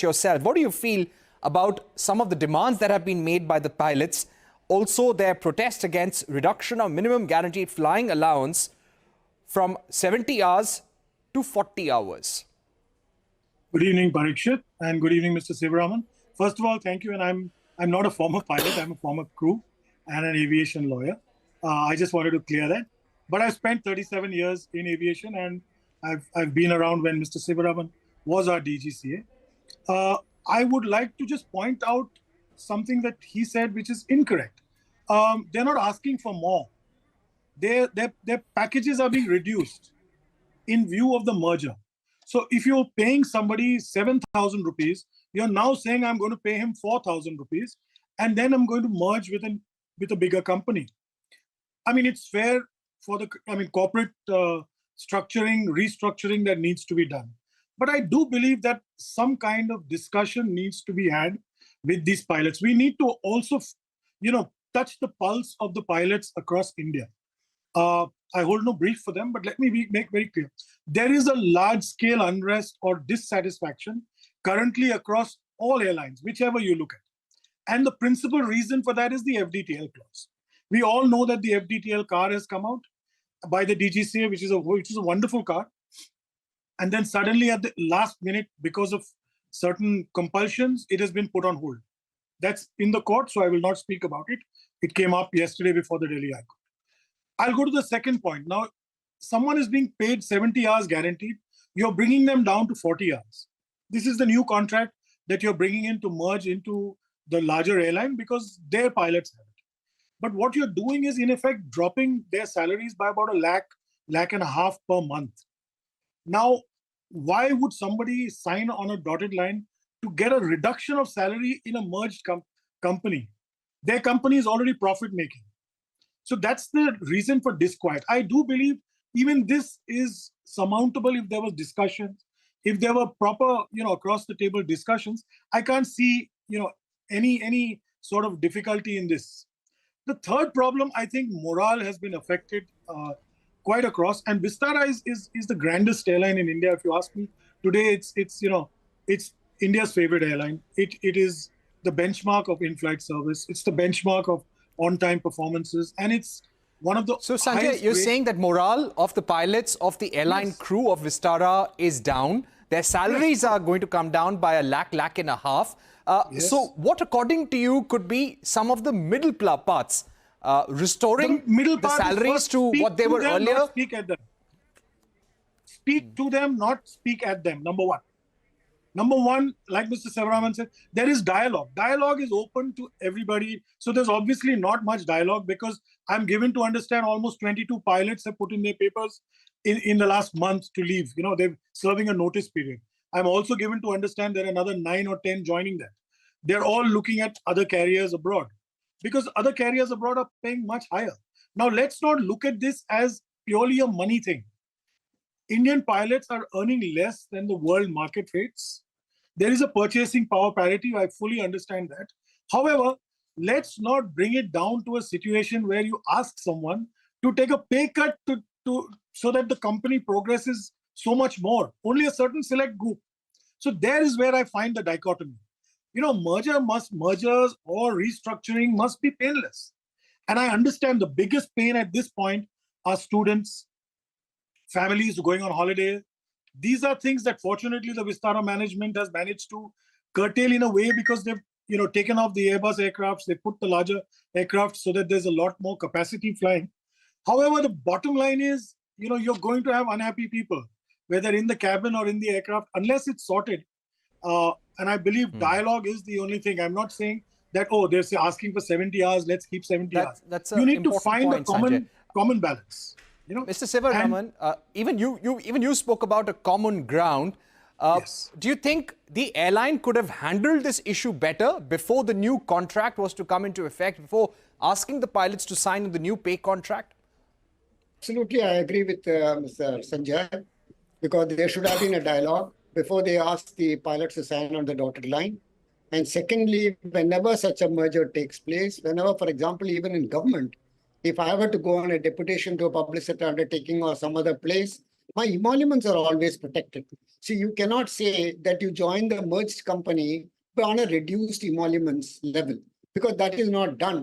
yourself, what do you feel about some of the demands that have been made by the pilots? Also, their protest against reduction of minimum guaranteed flying allowance from 70 hours to 40 hours. Good evening, Parikshit, and good evening, Mr. Sivaraman. First of all, thank you. And I'm not a former pilot. I'm a former crew and an aviation lawyer. I just wanted to clear that. But I spent 37 years in aviation, and I've been around when Mr. Sivaraman was our DGCA. I would like to just point out something that he said, which is incorrect. They're not asking for more. Their packages are being reduced in view of the merger. So if you're paying somebody 7,000 rupees, you're now saying I'm going to pay him 4,000 rupees, and then I'm going to merge with a bigger company. I mean, it's fair for the corporate structuring, restructuring that needs to be done. But I do believe that some kind of discussion needs to be had with these pilots. We need to also, touch the pulse of the pilots across India. I hold no brief for them, but let me make very clear. There is a large-scale unrest or dissatisfaction currently across all airlines, whichever you look at. And the principal reason for that is the FDTL clause. We all know that the FDTL car has come out by the DGCA, which is a wonderful car. And then suddenly at the last minute, because of certain compulsions, it has been put on hold. That's in the court, so I will not speak about it. It came up yesterday before the Delhi High Court. I'll go to the second point. Now, someone is being paid 70 hours guaranteed. You're bringing them down to 40 hours. This is the new contract that you're bringing in to merge into the larger airline because their pilots have it. But what you're doing is, in effect, dropping their salaries by about a lakh and a half per month. Now, why would somebody sign on a dotted line to get a reduction of salary in a merged company? Their company is already profit-making. So that's the reason for disquiet. I do believe even this is surmountable if there was discussion, if there were proper, across the table discussions. I can't see, any sort of difficulty in this. The third problem, I think morale has been affected quite across. And Vistara is the grandest airline in India. If you ask me today, it's India's favorite airline. It is the benchmark of in-flight service. It's the benchmark of on-time performances, and it's one of the. So Sanjay, you're saying that morale of the pilots of the airline crew of Vistara is down. Their salaries are going to come down by a lakh and a half. So what, according to you, could be some of the middle parts restoring the salaries to what they were earlier? Not speak at them. Speak to them, not speak at them. Number one. Number one, like Mr. Sivaraman said, there is dialogue. Dialogue is open to everybody. So there's obviously not much dialogue because I'm given to understand almost 22 pilots have put in their papers in the last month to leave. They're serving a notice period. I'm also given to understand there are another 9 or 10 joining that. They're all looking at other carriers abroad because other carriers abroad are paying much higher. Now, let's not look at this as purely a money thing. Indian pilots are earning less than the world market rates. There is a purchasing power parity. I fully understand that. However, let's not bring it down to a situation where you ask someone to take a pay cut so that the company progresses so much more. Only a certain select group. So there is where I find the dichotomy. Mergers or restructuring must be painless. And I understand the biggest pain at this point are students, families going on holiday. These are things that fortunately the Vistara management has managed to curtail in a way because they've taken off the Airbus aircrafts, they put the larger aircraft so that there's a lot more capacity flying. However, the bottom line is, you're going to have unhappy people, whether in the cabin or in the aircraft, unless it's sorted. And I believe dialogue is the only thing. I'm not saying that, they're asking for 70 hours, let's keep 70 hours. You need to find a common balance. Mr. Sivaraman, even you spoke about a common ground. Yes. Do you think the airline could have handled this issue better before the new contract was to come into effect, before asking the pilots to sign the new pay contract? Absolutely, I agree with Mr. Sanjay, because there should have been a dialogue before they asked the pilots to sign on the dotted line. And secondly, whenever such a merger takes place, whenever, for example, even in government, if I were to go on a deputation to a public sector undertaking or some other place, my emoluments are always protected. So you cannot say that you join the merged company on a reduced emoluments level, because that is not done.